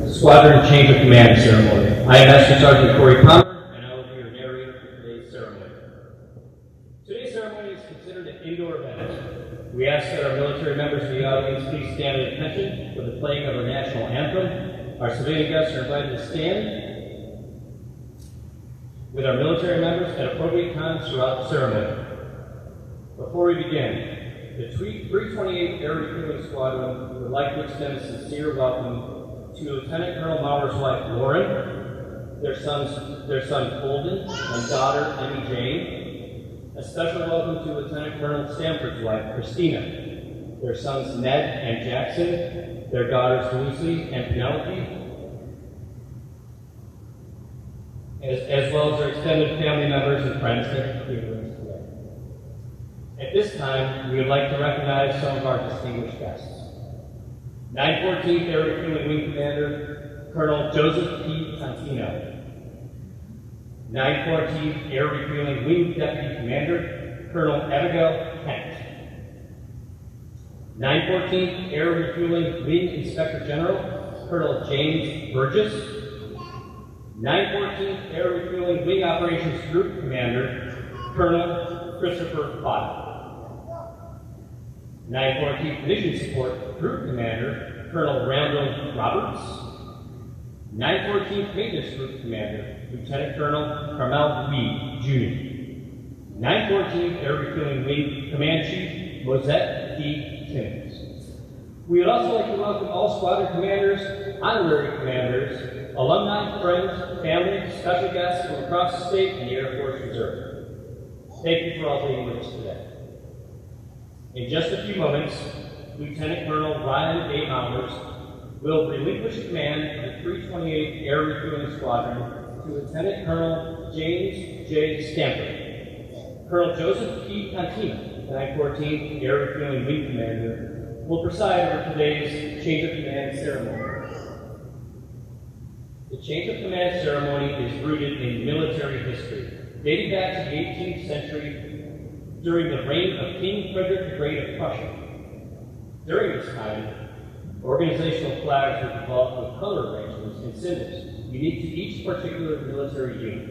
Squadron Change of Command Ceremony. I am Master Sergeant Corey Palmer, and I will be your narrator for today's ceremony. Today's ceremony is considered an indoor event. We ask that our military members in the audience please stand at attention for the playing of our national anthem. Our civilian guests are invited to stand with our military members at appropriate times throughout the ceremony. Before we begin, the 328th Air Refueling Squadron would like to extend a sincere welcome to Lieutenant Colonel Mauer's wife, Lauren, their son Colden, and daughter, Emmy Jane. A special welcome to Lieutenant Colonel Stanford's wife, Christina, their sons Ned and Jackson, their daughters Lucy and Penelope, as well as their extended family members and friends that are here with us today. At this time, we would like to recognize some of our distinguished guests. 914th Air Refueling Wing Commander, Colonel Joseph P. Contino. 914th Air Refueling Wing Deputy Commander, Colonel Abigail Kent. 914th Air Refueling Wing Inspector General, Colonel James Burgess. 914th Air Refueling Wing Operations Group Commander, Colonel Christopher Fott. 914th Mission Support Group Commander, Colonel Randall Roberts. 914th Maintenance Group Commander, Lieutenant Colonel Carmel Weed, Jr. 914th Air Refueling Wing Command Chief, Mosette P. Timmons. We would also like to welcome all squadron commanders, honorary commanders, alumni, friends, family, special guests from across the state and the Air Force Reserve. Thank you for all being with us today. In just a few moments, Lieutenant Colonel Ryan A. Mowers will relinquish command of the 328th Air Refueling Squadron to Lieutenant Colonel James J. Stanford. Colonel Joseph P. Contino, 914th Air Refueling Wing Commander, will preside over today's Change of Command ceremony. The Change of Command ceremony is rooted in military history, dating back to the 18th century during the reign of King Frederick the Great of Prussia. During this time, organizational flags were developed with color arrangements and symbols unique to each particular military unit.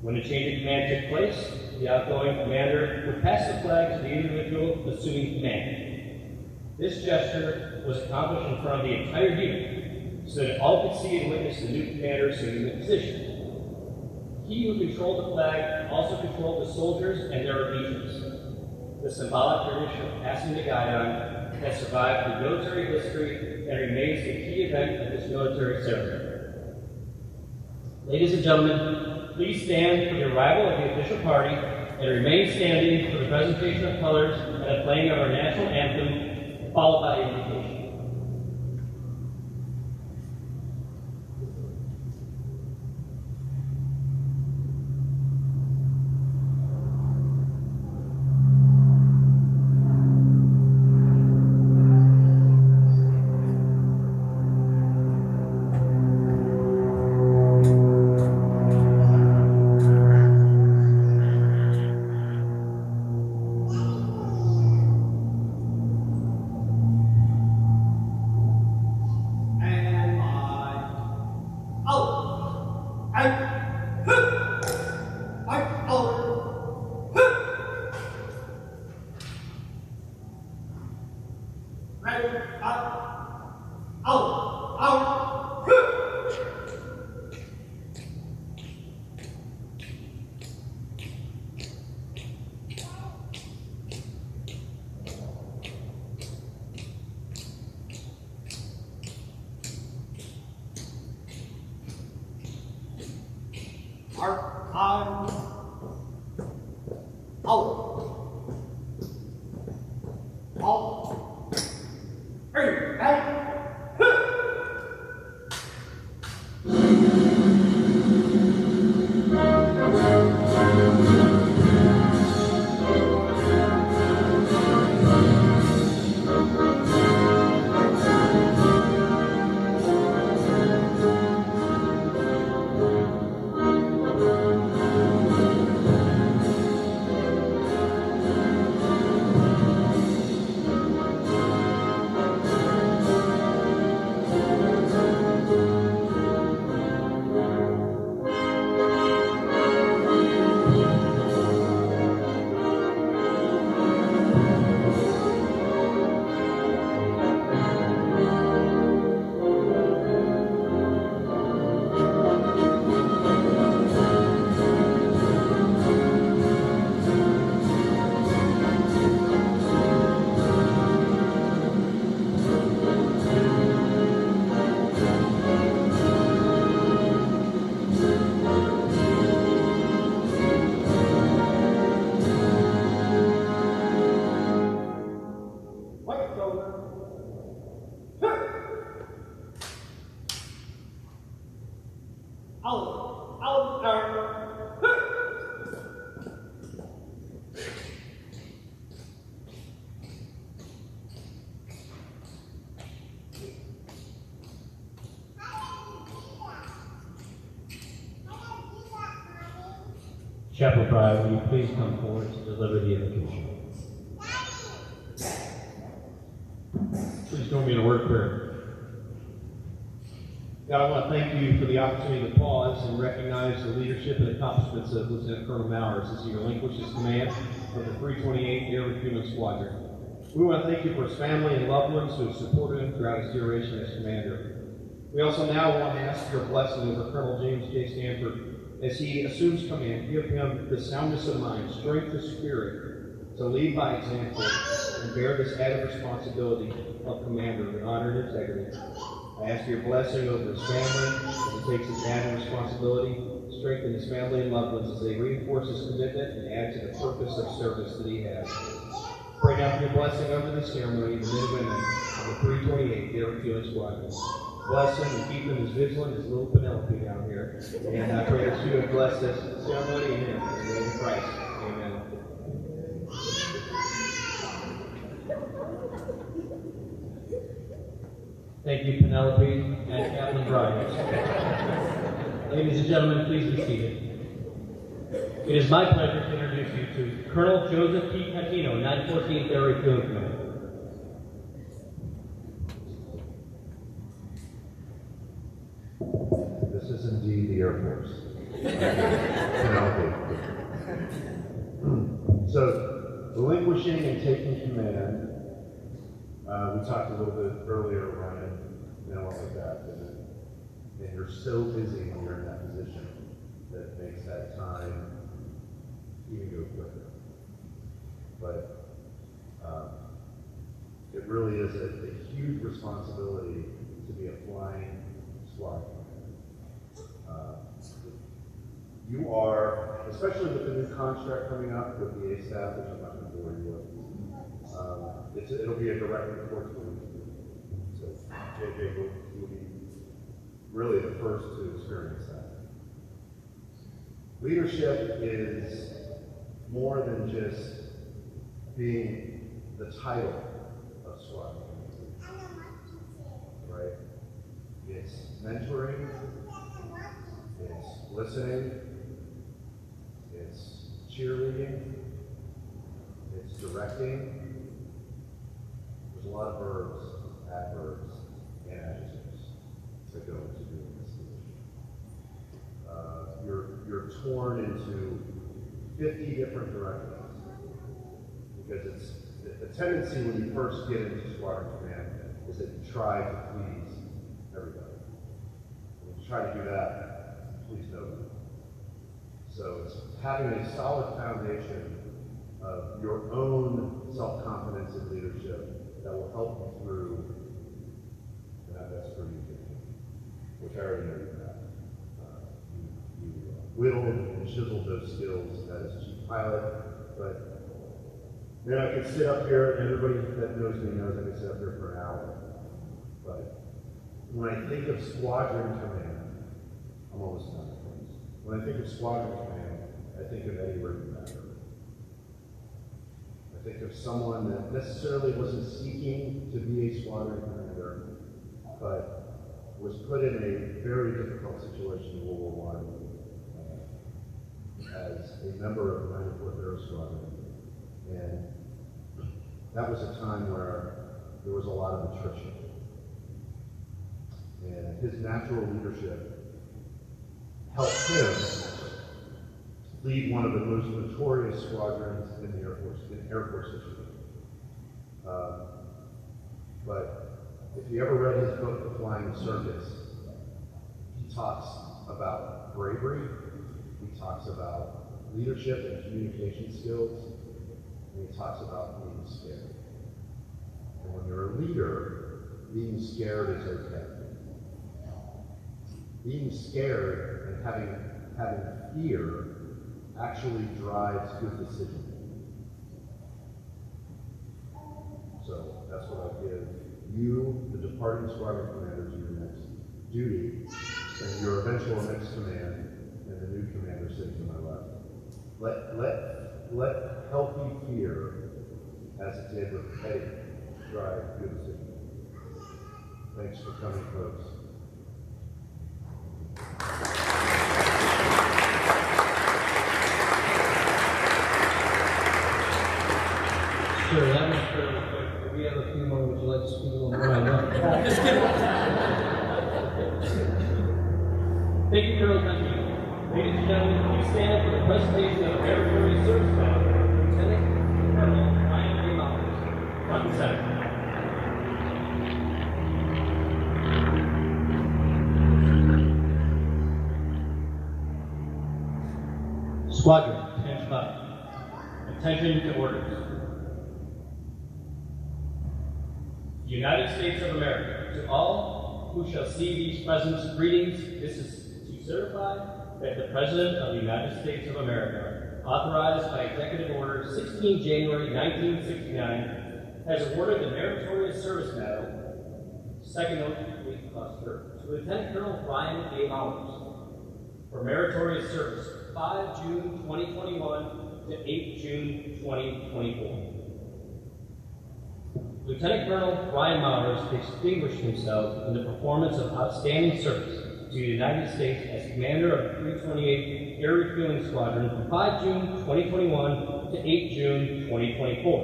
When the change of command took place, the outgoing commander would pass the flag to the individual assuming command. This gesture was accomplished in front of the entire unit, so that all could see and witness the new commander assuming the position. He who controlled the flag also controlled the soldiers and their allegiance. The symbolic tradition of passing the guidon has survived through military history and remains the key event of this military ceremony. Ladies and gentlemen, please stand for the arrival of the official party and remain standing for the presentation of colors and the playing of our national anthem, followed by invocation. Chapel Prior, will you please come forward to deliver the invocation? Please join me in a word of prayer. God, I want to thank you for the opportunity to pause and recognize the leadership and accomplishments of Lieutenant Colonel Mowers as he relinquishes command of the 328th Air Refueling Squadron. We want to thank you for his family and loved ones who have supported him throughout his duration as commander. We also now want to ask your blessing over Colonel James J. Stanford as he assumes command. Give him the soundness of mind, strength of spirit to lead by example and bear this added responsibility of commander with honor and integrity. I ask your blessing over his family as he takes this added responsibility, strengthen his family and loved ones as they reinforce his commitment and add to the purpose of service that he has. Pray now for your blessing over this ceremony, the men and women of the 328th Air Refueling Squadron. Bless him and keep him as vigilant as little Penelope down here. And I pray that you would bless this ceremony in him. In the name of Christ. Amen. Thank you, Penelope and Captain Brian. Ladies and gentlemen, please be seated. It is my pleasure to introduce you to Colonel Joseph P. Catino, 914th Air Refueling Command. This is indeed the Air Force. So, relinquishing and taking command, we talked a little bit earlier, Ryan, like that, and you're so busy when you're in that position that makes that time even go quicker. But it really is a huge responsibility to be a flying squad commander. You are, especially with the new contract coming up with the A-Staff, which I'm not going to bore you with, it'll be a direct report to you. So JJ will be really the first to experience that. Leadership is more than just being the title of squad commander, right? It's mentoring, it's listening, it's cheerleading, it's directing. There's a lot of verbs, adverbs, and adjectives that go into doing this position. You're torn into 50 different directions because it's the tendency when you first get into squadron command is that you try to please everybody. When you try to do that, please nobody. So it's having a solid foundation of your own self-confidence and leadership that will help you through that's pretty good, which I already know you have. You whittled and chiseled those skills as chief pilot, but then I could sit up here, and everybody that knows me knows I could sit up here for an hour. But when I think of squadron command, I'm almost done. When I think of squadron command, I think of Eddie Rickenbacker. I think of someone that necessarily wasn't seeking to be a squadron commander, but was put in a very difficult situation in World War I as a member of the 94th Air Squadron. And that was a time where there was a lot of attrition. And his natural leadership helped him lead one of the most notorious squadrons in the Air Force history. But if you ever read his book, The Flying Circus, he talks about bravery, he talks about leadership and communication skills, and he talks about being scared. And when you're a leader, being scared is okay. Being scared and having fear actually drives good decision making. So that's what I give you, the departing squadron commander, to your next duty, and your eventual next command, and Let healthy fear, as it did with Petty, drive good decisions. Thanks for coming, folks. Sure, that was fairly quick. We have a few more. Would you like to speak a little more? I know. Thank you, Colonel Country. Ladies and gentlemen, please stand for the presentation of the Meritorious Service Medal, Lieutenant Colonel Ryan A. Mowers, front and center. Squadron, 10-5. Attention to orders. United States of America, to all who shall see these presents, greetings. This is to certify that the President of the United States of America, authorized by Executive Order 16 January 1969, has awarded the Meritorious Service Medal, second oath complete cluster, to Lieutenant Colonel Ryan A. Mowers for meritorious service 5 June 2021 to 8 June 2024. Lieutenant Colonel Ryan Mowers distinguished himself in the performance of outstanding service to the United States as Commander of the 328th Air Refueling Squadron from 5 June 2021 to 8 June 2024.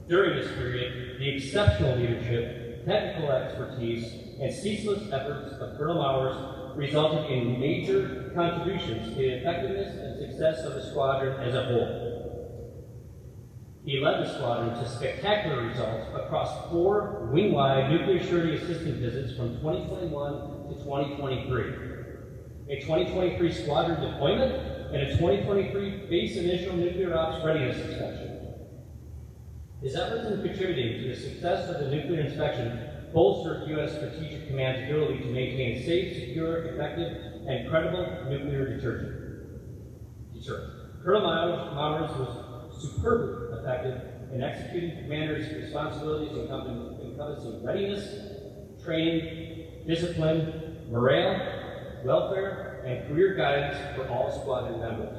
During this period, the exceptional leadership, technical expertise, and ceaseless efforts of Colonel Mowers resulted in major contributions to the effectiveness and success of the squadron as a whole. He led the squadron to spectacular results across 4 wing-wide nuclear surety assistance visits from 2021 to 2023, a 2023 squadron deployment, and a 2023 base initial nuclear ops readiness inspection. His efforts in contributing to the success of the nuclear inspection bolstered U.S. Strategic Command's ability to maintain safe, secure, effective, and credible nuclear deterrent. Colonel Mowers was superbly effective in executing the commander's responsibilities encompassing readiness, training, discipline, morale, welfare, and career guidance for all squadron members.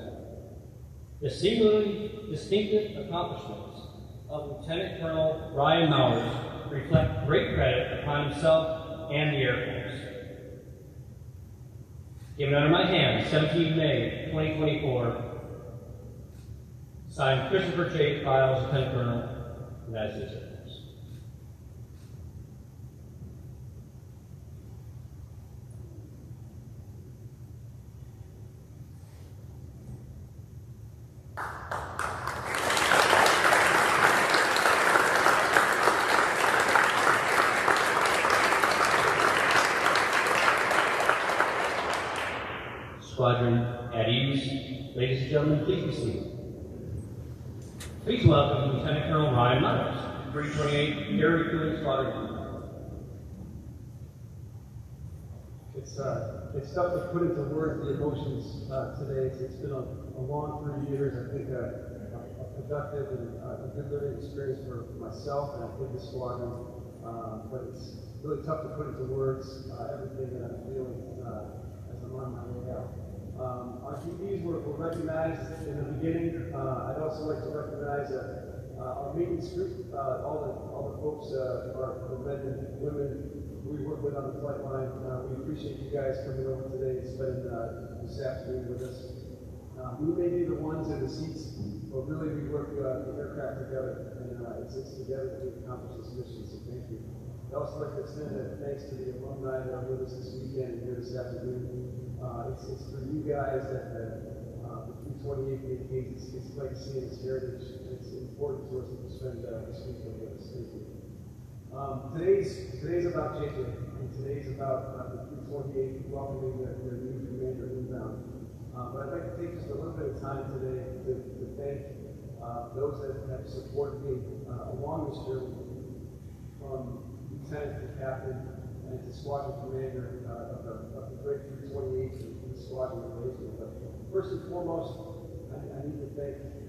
The singularly distinctive accomplishments of Lieutenant Colonel Ryan Mowers reflect great credit upon himself and the Air Force. Given under my hand, 17 May 2024, signed Christopher J. Files, Lieutenant Colonel, United States Air Force. Squadron at ease. Ladies and gentlemen, please be seated. Please welcome Lieutenant Colonel Ryan Mowers, 328th Air Refueling Squadron. It's tough to put into words the emotions today. It's been a long 3 years. I think a productive and a good learning experience for myself and I think the squadron. But it's really tough to put into words everything that I'm feeling as I'm on my way out. Our DBs were recognized in the beginning. I'd also like to recognize our maintenance group, all the folks, our men and women we work with on the flight line. We appreciate you guys coming over today and spending this afternoon with us. We may be the ones in the seats, but really we work the aircraft together, and it's together that we accomplish this mission, so thank you. I'd also like to extend a thanks to the alumni that are with us this weekend and here this afternoon. It's for you guys that the 328 maintains its legacy and its heritage. It's important to us to spend this weekend with us. Thank you. Today's about JJ, and today's about the 328 welcoming their new commander inbound. But I'd like to take just a little bit of time today to thank those that have supported me along this journey, from lieutenant to captain and to squadron commander of the great 328 and the squadron relation. But first and foremost, I need to thank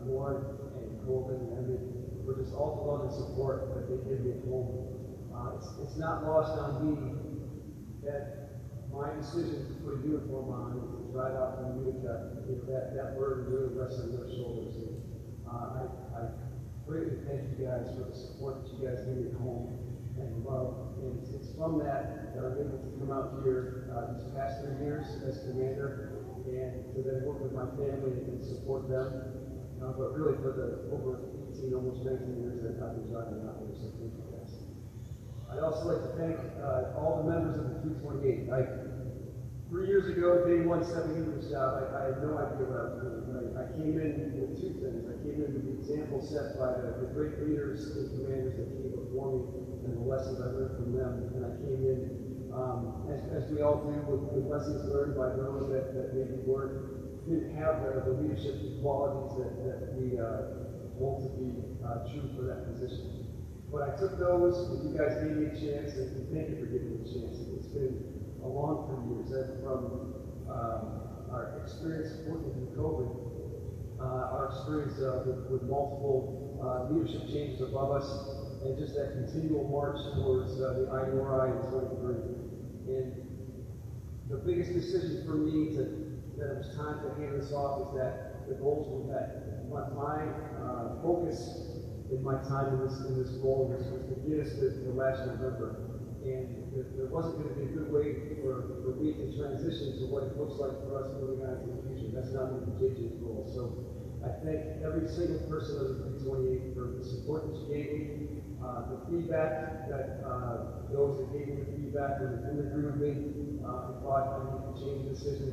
Lauren and Colvin and Emmett for just all the love and support that they give me at home. It's not lost on me that my decision to put a uniform on and to drive out from Utica, that burden really rests on their shoulders. And, I greatly thank you guys for the support that you guys gave me at home and love. And it's from that I'm able to come out here these past 3 years as commander and to then work with my family and support them. But really for the over 18, almost 19 years that I've been driving out here, so thank you guys. I'd also like to thank all the members of the 328. 3 years ago, day one stepping into this job, I had no idea what I was doing. I came in with 2 things. I came in with the example set by the great leaders and commanders that came before me and the lessons I learned from them. And I came in, as we all do, with lessons learned by those that maybe didn't have the leadership qualities that we want to be true for that position. But I took those, and you guys gave me a chance, and thank you for giving me a chance. It's been a long 3 years, and from our experience working through COVID, our experience with multiple leadership changes above us, and just that continual march towards the IURI in 23. And the biggest decision for me that it was time to hand this off is that the goals were met. My focus in my time in this role was to get us to last November. And there wasn't going to be a good way for me to transition to what it looks like for us moving on to the future. That's not going to be JJ's role. So I thank every single person of the 328 for the support that you gave me, the feedback that those that gave me the feedback when they didn't agree with me, and thought I need to change the decision,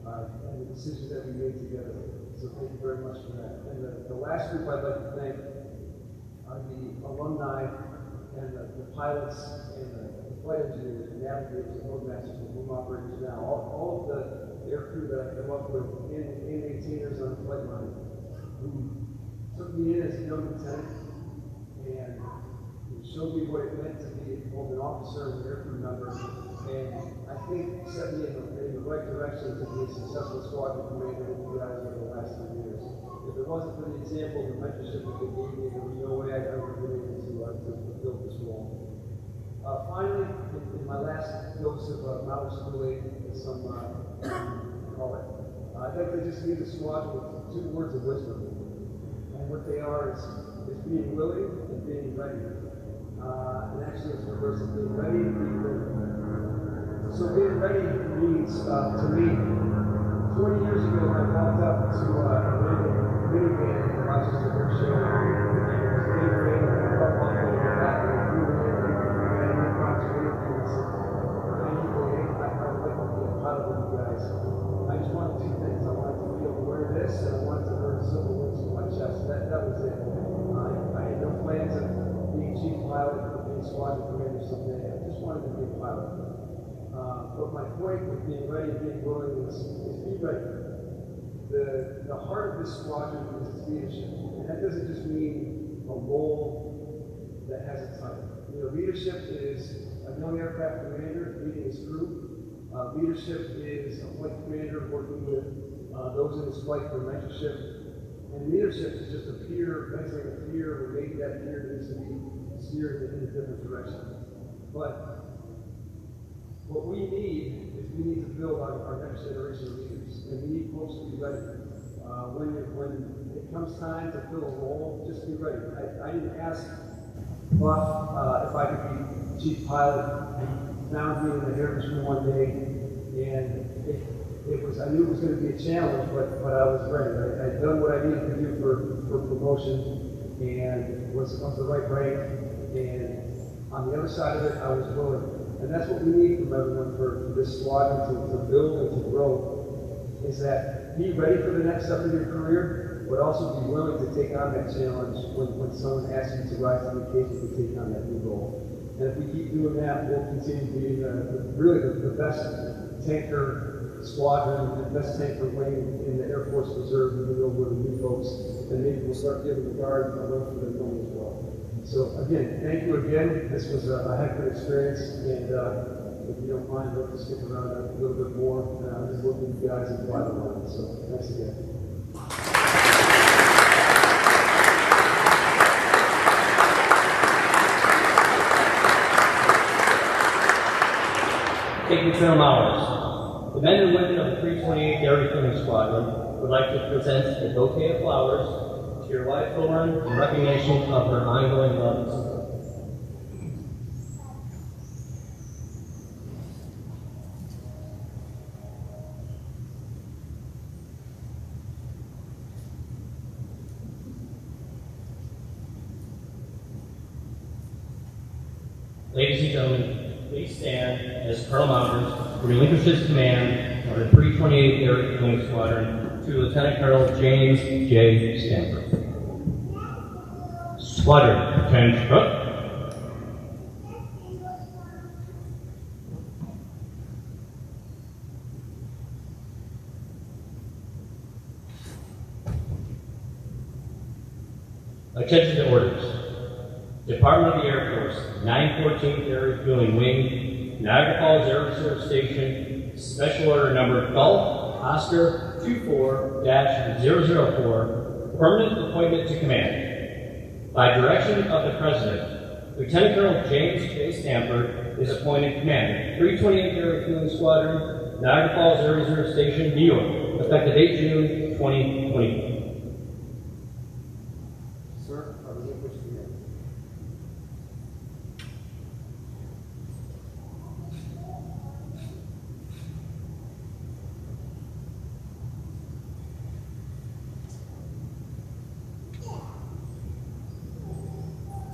and the decisions that we made together. So thank you very much for that. And the last group I'd like to thank are the alumni and the pilots and the flight engineers and navigators and roadmasters and boom operators now. All of the air crew that I come up with and maintainers on the flight line who took me in as a young lieutenant and showed me what it meant to be both an officer and an air crew member. And I think set me in the right direction to be a successful squadron commander with you guys over the last 3 years. If it wasn't for the example, the mentorship that they gave me, there was no way I'd ever been able to fulfill this role. Finally, in my last dose of knowledge schooling, some, call it, I'd like to just leave the squadron with 2 words of wisdom. And what they are is being willing and being ready. And actually, it's reverse of being ready and being willing. So being ready means, to me, 20 years ago, when I walked up to a minivan in the Rochester Air Show, and it was being ready, and I felt like I got back and threw it in, and I went back to the interviews. And he goes, hey, I would like to be a pilot with you guys. I just wanted 2 things. I wanted to be able to wear this, and I wanted to wear silver wings on my chest. That was it. I had no plans of being chief pilot or being squadron commander someday. I just wanted to be a pilot. But my point with being ready and being willing is be ready. The heart of this squadron is its leadership. And that doesn't just mean a role that has a title. Leadership is a young aircraft commander leading his crew. Leadership is a flight commander working with those in his flight for mentorship. And leadership is just a peer mentoring a peer, where maybe that peer needs to be steered in a different direction. But what we need is we need to build our next generation of leaders, and we need folks to be ready. When it comes time to fill a role, just be ready. I didn't ask Buff if I could be chief pilot. He found me in the air room one day, and I knew it was going to be a challenge, but I was ready. I'd done what I needed to do for promotion, and was the right rank. And on the other side of it, I was willing. And that's what we need from everyone for this squadron to build and to grow, is that be ready for the next step in your career, but also be willing to take on that challenge when someone asks you to rise to the occasion to take on that new role. And if we keep doing that, we'll continue being the best tanker squadron, the best tanker wing in the Air Force Reserve, even though we're the new folks, and maybe we'll start giving the Guard a run for their money as well. So again, thank you again. This was a heck of an experience, and if you don't mind, I'd like to stick around a little bit more. Just work with you guys and fly the line. So thanks again. Thank you, Colonel Mowers, the men and women of the 328th Air Refueling Squadron would like to present a bouquet of flowers to your wife, Lauren, in recognition of her ongoing love and support. Ladies and gentlemen, please stand as Colonel Mowers relinquishes command of the 328th Air Refueling Squadron to Lieutenant Colonel James J. Stanford. Squadron, attention. Attention to orders. Department of the Air Force, 914th Air Refueling Wing, Niagara Falls Air Reserve Station, Special Order Number Gulf Oscar 24-004, Permanent Appointment to Command. By direction of the President, Lieutenant Colonel James J. Stanford is appointed Commander, 328th Air Refueling Squadron, Niagara Falls Air Reserve Station, New York, effective 8 June 2020. Sir, I relinquish command.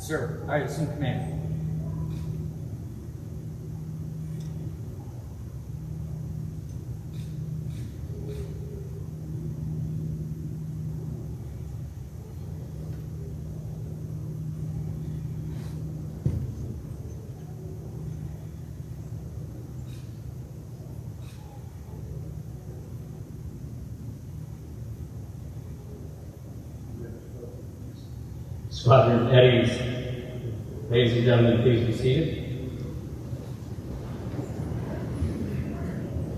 Sir, I assume command. Squadron Eddies. Ladies and gentlemen, please be seated.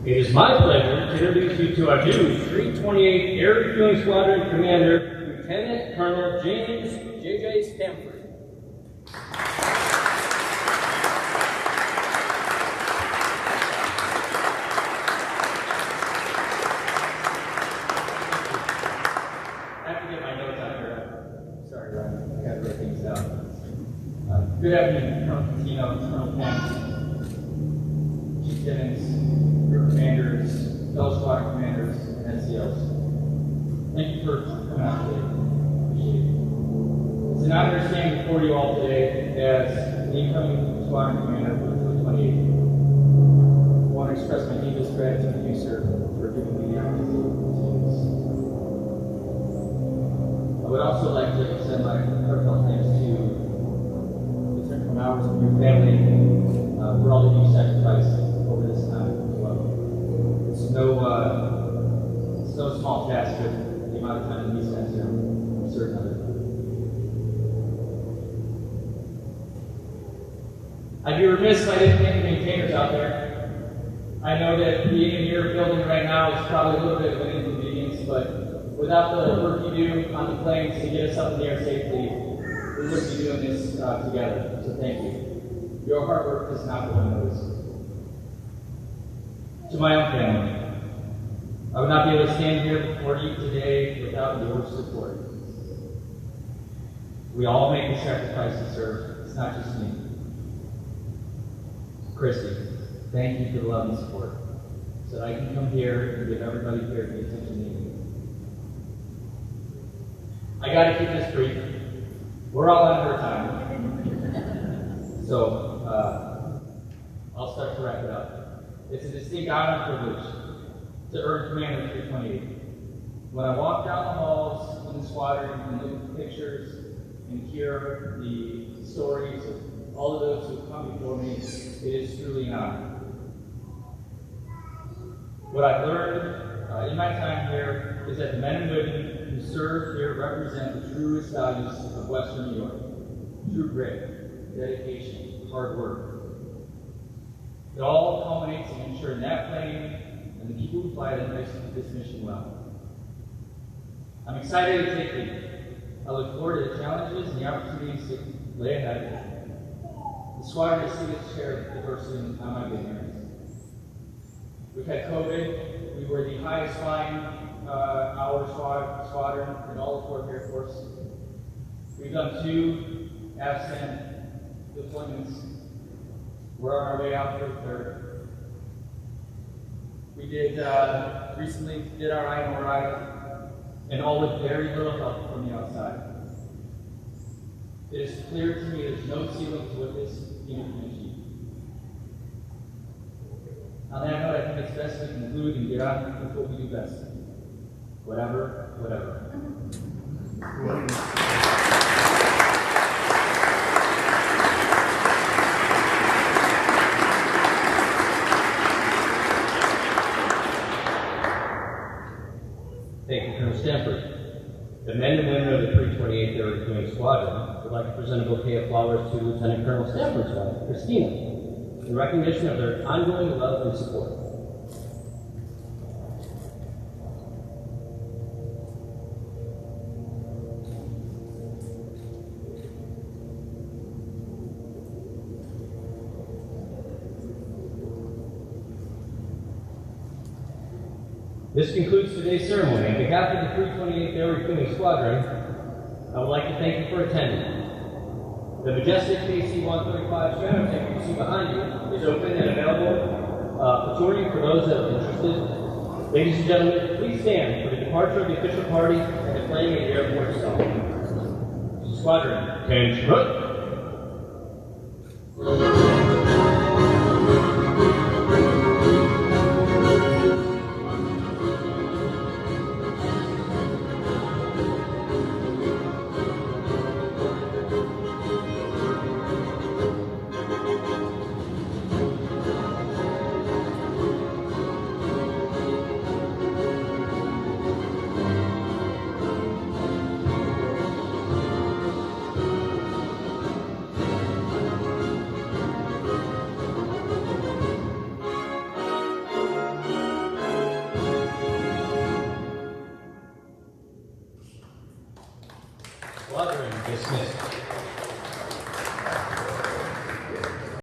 It is my pleasure to introduce you to our new 328th Air Refueling Squadron Commander, Lieutenant Colonel James J.J. Stanford. I have to get my notes out here. Sorry, Ryan. I got to write things down. Good afternoon, Colonel Catino, Colonel Pence, Chief Timmons, Group Commanders, fellow Squadron Commanders, and NCOs. Thank you for coming out today. Appreciate it. It's an honor to stand before you all today as the incoming Squadron Commander for the 328th. I want to express my deepest gratitude to you, sir, for giving me the opportunity to do this. I would also like to extend my heartfelt thanks to hours with your family for all that you sacrificed over this time as well. It's no small task with the amount of time that we spent here on certain other time. I'd be remiss if I didn't thank the maintainers out there. I know that being in your building right now is probably a little bit of an inconvenience, but without the work you do on the planes to get us up in the air safely, we wouldn't be doing this together, so thank you. Your hard work is not going unnoticed. To my own family, I would not be able to stand here before you today without your support. We all make the sacrifices, sir. It's not just me. Christy, thank you for the love and support, so that I can come here and give everybody here the attention they need. I got to keep this brief. We're all on our time. So, I'll start to wrap it up. It's a distinct honor and privilege to earn command of 328. When I walk down the halls in the squadron and look at the pictures and hear the stories of all of those who have come before me, it is truly an honor. What I've learned in my time here is that the men and women who serve here represent the truest values of Western New York. True grit, dedication, hard work. It all culminates in ensuring that plane and the people who fly it execute this mission well. I'm excited to take lead. I look forward to the challenges and the opportunities that lay ahead. The squadron has seen its share of diversity in the time I've been here. We've had COVID. We were the highest flying hour squadron in all of Fourth Air Force. We've done 2 absent deployments. We're on our way out for the 3rd. We did recently did our IMRI, and all with very little help from the outside. It is clear to me there's no ceiling to what this unit can achieve. On that note, I think it's best we conclude and get on with what we do best. Whatever. Thank you, Colonel Stanford. The men and women of the 328th Air Refueling Squadron would like to present a bouquet of flowers to Lieutenant Colonel Stanford's wife, Christina, in recognition of their ongoing love and support. This concludes today's ceremony. On behalf of the 328th Air Refueling Squadron, I would like to thank you for attending. The majestic KC-135 Squadron tank you see behind you is open and available for touring for those that are interested. Ladies and gentlemen, please stand for the departure of the official party and the playing of the Air Force song. Squadron, attention. Squadron dismissed.